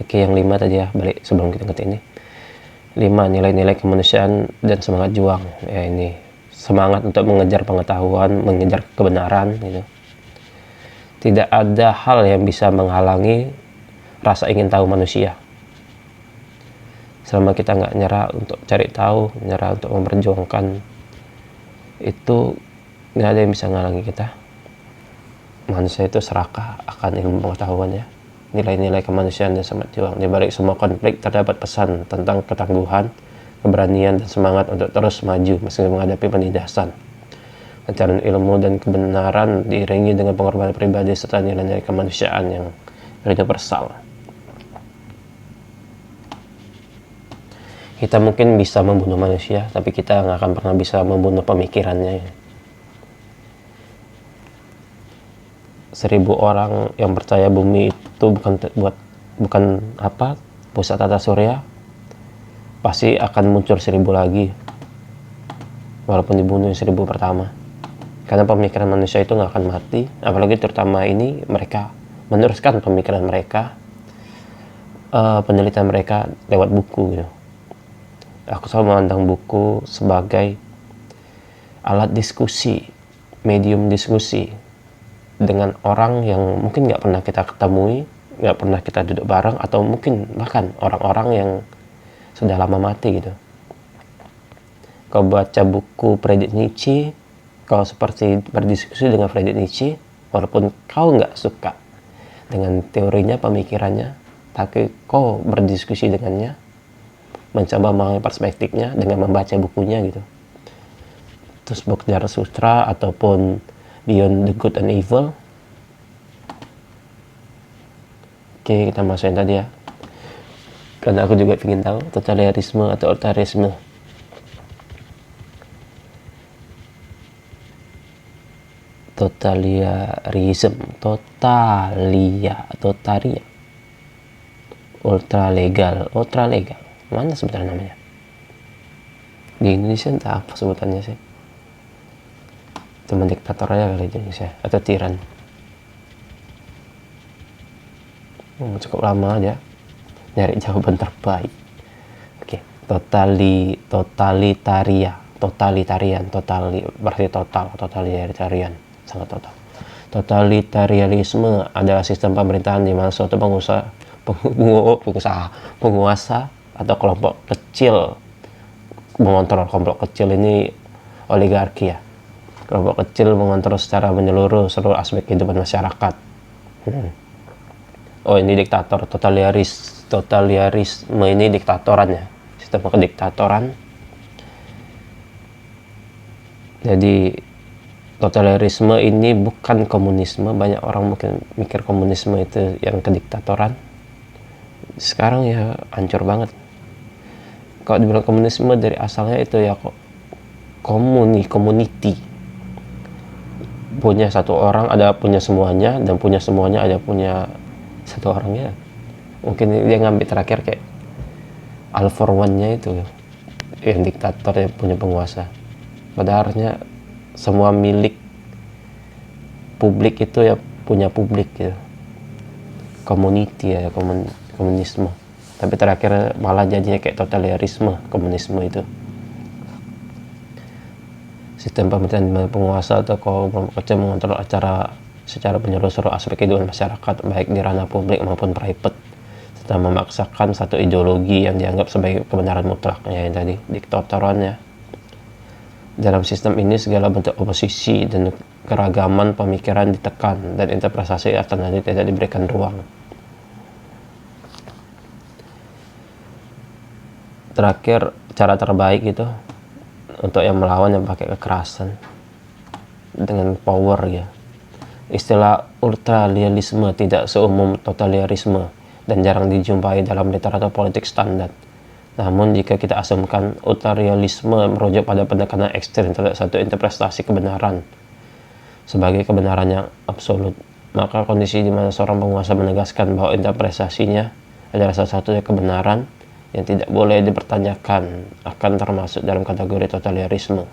Oke, yang 5 tadi ya, balik sebelum kita ngerti ini. 5, nilai-nilai kemanusiaan dan semangat juang. Ya, ini semangat untuk mengejar pengetahuan, mengejar kebenaran gitu. Tidak ada hal yang bisa menghalangi rasa ingin tahu manusia. Selama kita nggak nyerah untuk cari tahu, nyerah untuk memperjuangkan, itu nggak ada yang bisa menghalangi kita. Manusia itu serakah akan ilmu pengetahuannya. Nilai-nilai kemanusiaan dan semangat juang. Di balik semua konflik terdapat pesan tentang ketangguhan, keberanian, dan semangat untuk terus maju meski menghadapi penindasan. Pencarian ilmu dan kebenaran diiringi dengan pengorbanan pribadi serta nilai-nilai kemanusiaan yang universal. Kita mungkin bisa membunuh manusia, tapi kita nggak akan pernah bisa membunuh pemikirannya. 1000 orang yang percaya bumi itu bukan pusat tata surya, pasti akan muncul 1000 lagi, walaupun dibunuh 1000 pertama. Karena pemikiran manusia itu nggak akan mati, apalagi terutama ini mereka meneruskan pemikiran mereka, penelitian mereka lewat buku gitu. Aku selalu memandang buku sebagai alat diskusi, medium diskusi dengan orang yang mungkin nggak pernah kita ketemui, nggak pernah kita duduk bareng, atau mungkin bahkan orang-orang yang sudah lama mati gitu. Kau baca buku Friedrich Nietzsche, kau seperti berdiskusi dengan Friedrich Nietzsche, walaupun kau nggak suka dengan teorinya, pemikirannya, tapi kau berdiskusi dengannya, mencoba memahami perspektifnya dengan membaca bukunya gitu. Terus buku Zarathustra ataupun Beyond the Good and Evil. Oke, kita masukin tadi ya, karena aku juga ingin tahu totalitarisme atau otoritarisme. Ultralegal. Mana sebenarnya namanya? Di Indonesia entah apa sebutannya sih. Cuma diktator aja kali di Indonesia, atau tiran. Cukup lama aja nyari jawaban terbaik. Oke, berarti totalitarian, sangat total. Totalitarianisme adalah sistem pemerintahan di mana suatu penguasa atau kelompok kecil mengontrol kelompok kecil. Ini oligarki ya. Kelompok kecil mengontrol secara menyeluruh seluruh aspek kehidupan masyarakat. Oh, ini diktator, totalitarisme ini diktatoran ya, sistem kediktatoran. Jadi totalitarisme ini bukan komunisme. Banyak orang mungkin mikir komunisme itu yang kediktatoran. Sekarang ya hancur banget. Kalau dibilang komunisme dari asalnya itu ya kok community, punya satu orang ada punya semuanya, dan punya semuanya ada punya satu orangnya. Mungkin dia ngambil terakhir kayak all for one-nya itu yang diktator yang punya penguasa. Padahalnya semua milik publik itu ya punya publik gitu. Community ya, komunisme. Tapi terakhir malah jadinya kayak totalitarisme, komunisme itu. Sistem pemerintahan di mana penguasa atau kelompok kecil mengontrol secara menyeluruh seluruh aspek kehidupan masyarakat, baik di ranah publik maupun private, serta memaksakan satu ideologi yang dianggap sebagai kebenaran mutlak, ya yang tadi diktatorannya. Dalam sistem ini segala bentuk oposisi dan keragaman pemikiran ditekan, dan interpretasi alternatif tidak diberikan ruang. Terakhir, cara terbaik itu untuk yang melawan yang pakai kekerasan dengan power ya. Istilah ultraliberalisme tidak seumum totalitarisme dan jarang dijumpai dalam literatur politik standar. Namun jika kita asumsikan ultraliberalisme merujuk pada pendekatan ekstrem terhadap satu interpretasi kebenaran sebagai kebenaran yang absolut, maka kondisi di mana seorang penguasa menegaskan bahwa interpretasinya adalah satu-satunya kebenaran yang tidak boleh dipertanyakan, akan termasuk dalam kategori totalitarisme.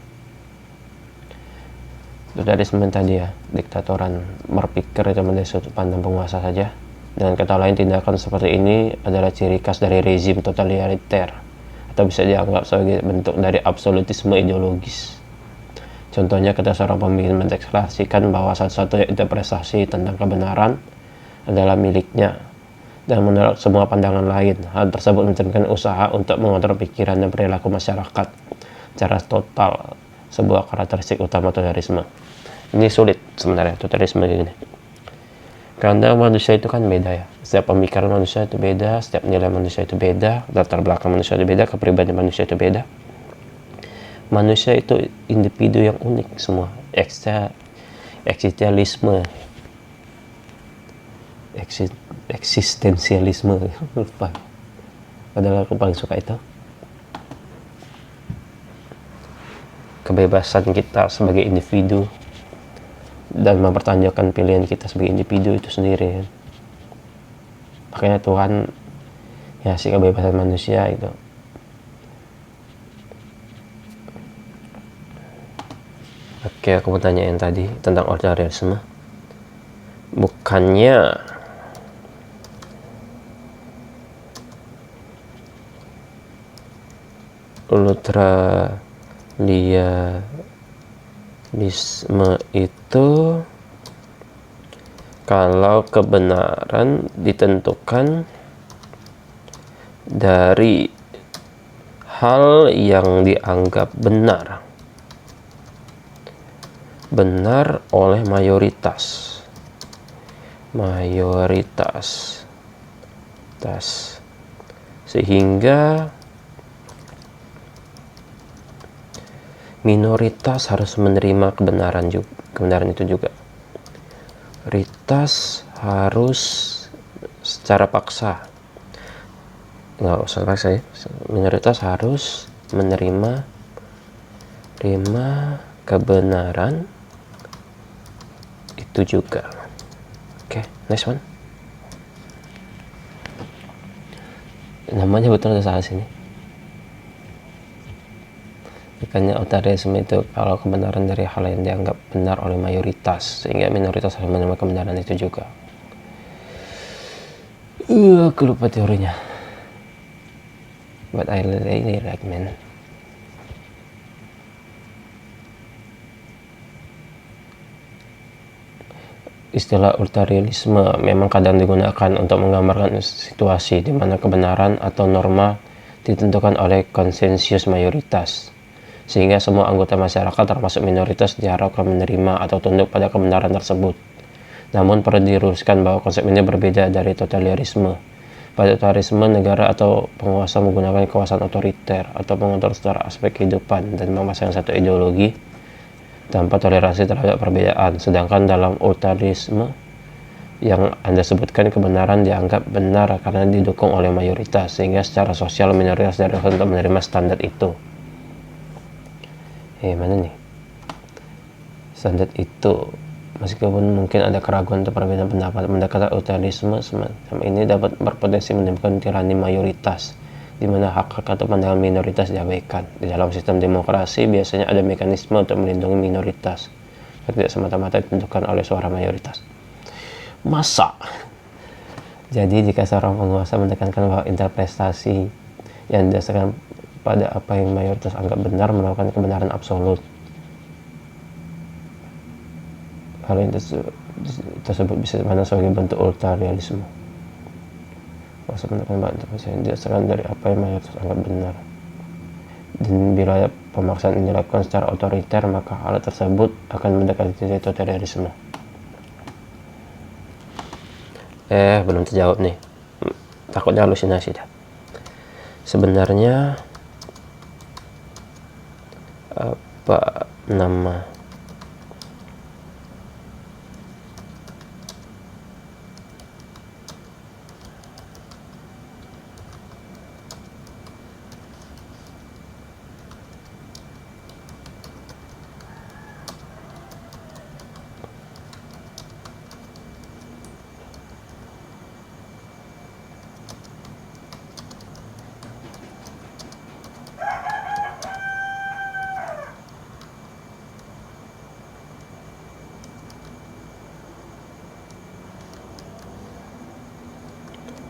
Totalitarisme tadi ya, diktatoran berpikir itu menjadi sudut pandang penguasa saja. Dengan kata lain, tindakan seperti ini adalah ciri khas dari rezim totaliter, atau bisa dianggap sebagai bentuk dari absolutisme ideologis. Contohnya ketika seorang pemimpin mendeklarasikan bahwa satu-satunya interpretasi tentang kebenaran adalah miliknya dan menolak semua pandangan lain. Hal tersebut mencerminkan usaha untuk mengontrol pikiran dan perilaku masyarakat secara total, sebuah karakteristik utama totalitarisme. Ini sulit sebenarnya totalitarisme ini, karena manusia itu kan beda ya. Setiap pemikiran manusia itu beda, setiap nilai manusia itu beda, latar belakang manusia itu beda, kepribadian manusia itu beda. Manusia itu individu yang unik semua. Eksistensialisme lupa, padahal aku paling suka itu. Kebebasan kita sebagai individu dan mempertanyakan pilihan kita sebagai individu itu sendiri. Makanya Tuhan ya si kebebasan manusia itu. Oke, aku mau tanya yang tadi tentang otoritarianisme. Bukannya ultraliberalisme itu kalau kebenaran ditentukan dari hal yang dianggap benar oleh mayoritas, sehingga minoritas harus menerima kebenaran itu juga. Mayoritas harus secara paksa, nggak usah paksa ya, minoritas harus menerima kebenaran itu juga. Oke, next one. Namanya betul ada salah sini. Bukannya otoritarianisme itu kalau kebenaran dari hal yang dianggap benar oleh mayoritas, sehingga minoritas harus menerima kebenaran itu juga. Aku lupa teorinya. But I really recommend. Istilah ultraliberalisme memang kadang digunakan untuk menggambarkan situasi di mana kebenaran atau norma ditentukan oleh konsensus mayoritas, sehingga semua anggota masyarakat termasuk minoritas diharapkan menerima atau tunduk pada kebenaran tersebut. Namun perlu diluruskan bahwa konsep ini berbeda dari totalitarisme. Pada totalitarisme, negara atau penguasa menggunakan kekuasaan otoriter atau mengontrol secara aspek kehidupan dan memasang satu ideologi tanpa toleransi terhadap perbedaan. Sedangkan dalam ultraliberalisme yang Anda sebutkan, kebenaran dianggap benar karena didukung oleh mayoritas, sehingga secara sosial minoritas diharuskan untuk menerima standar itu. Mana nih? Standar itu, meskipun mungkin ada keraguan atau perbedaan pendapat, mendekati ultraliberalisme semacam ini dapat berpotensi menimbulkan tirani mayoritas, di mana hak atau pandangan minoritas diabaikan. Di dalam sistem demokrasi biasanya ada mekanisme untuk melindungi minoritas, tidak semata-mata ditentukan oleh suara mayoritas. Masa? Jadi jika seorang penguasa menekankan bahwa interpretasi yang didasarkan pada apa yang mayoritas anggap benar merupakan kebenaran absolut, hal yang tersebut bisa dipandang sebagai bentuk ultraliberalisme. Masa menekan bahwa interpretasi yang didasarkan dari apa yang mayoritas anggap benar, dan bila pemaksaan ini dilakukan secara otoriter, maka hal tersebut akan mendekati titik totalitarisme. Belum terjawab nih, takutnya halusinasi dah. Sebenarnya apa nama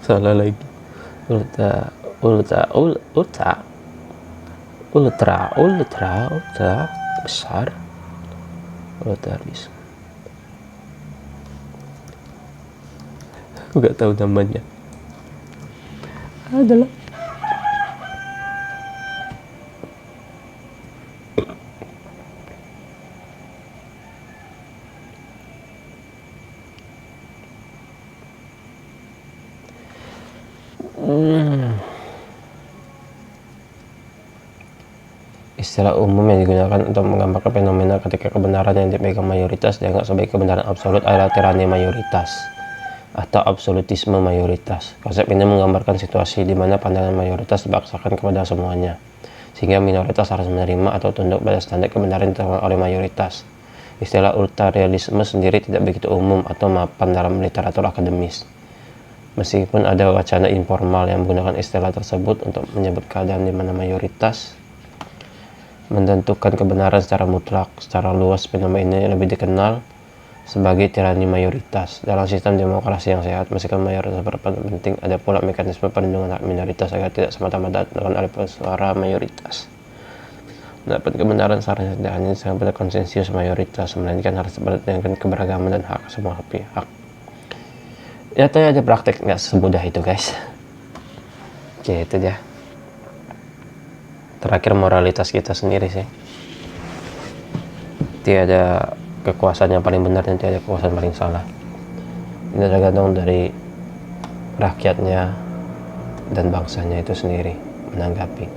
Salah lagi. Ultra besar. Ultrarisme. Aku gak tahu namanya. Adalah istilah umum yang digunakan untuk menggambarkan fenomena ketika kebenaran yang dipegang mayoritas dianggap sebagai kebenaran absolut adalah tirani mayoritas atau absolutisme mayoritas. Konsep ini menggambarkan situasi di mana pandangan mayoritas dipaksakan kepada semuanya, sehingga minoritas harus menerima atau tunduk pada standar kebenaran yang diterapkan oleh mayoritas. Istilah ultrarealisme sendiri tidak begitu umum atau mapan dalam literatur akademis. Meskipun ada wacana informal yang menggunakan istilah tersebut untuk menyebut keadaan di mana mayoritas menentukan kebenaran secara mutlak. Secara luas, fenomena ini lebih dikenal sebagai tirani mayoritas. Dalam sistem demokrasi yang sehat, meskipun mayoritas berperan penting, ada pula mekanisme perlindungan hak minoritas agar tidak semata-mata dilakukan oleh suara mayoritas. Mendapat kebenaran seharusnya tidak hanya sampai konsensus mayoritas, melainkan harus dengan keberagaman dan hak semua pihak. Ya, ternyata ada praktek nggak semudah itu, guys. Oke, itu dia. Terakhir, moralitas kita sendiri sih. Tiada kekuasaan yang paling benar dan tiada kekuasaan paling salah. Ini tergantung dari rakyatnya dan bangsanya itu sendiri menanggapi.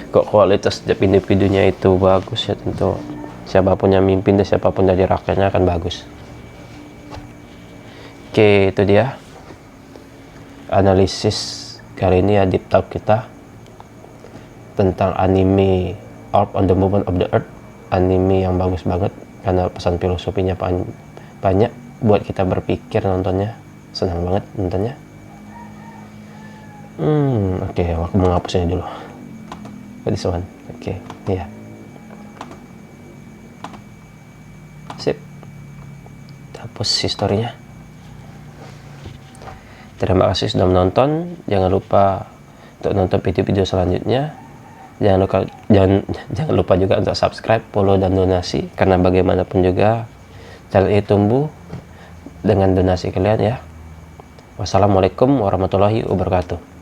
Kok kualitas setiap individunya itu bagus, ya tentu siapapun yang mimpin dan siapapun dari rakyatnya akan bagus. Oke, itu dia analisis kali ini ya, deep talk kita tentang anime Orb on the Movement of the Earth. Anime yang bagus banget karena pesan filosofinya banyak buat kita berpikir nontonnya. Senang banget nontonnya. Oke, aku mau ngapusnya dulu. This one. Oke, iya. Sip. Hapus historinya. Terima kasih sudah menonton. Jangan lupa untuk nonton video-video selanjutnya. Jangan lupa juga untuk subscribe, follow, dan donasi, karena bagaimanapun juga channel ini tumbuh dengan donasi kalian ya. Wassalamualaikum warahmatullahi wabarakatuh.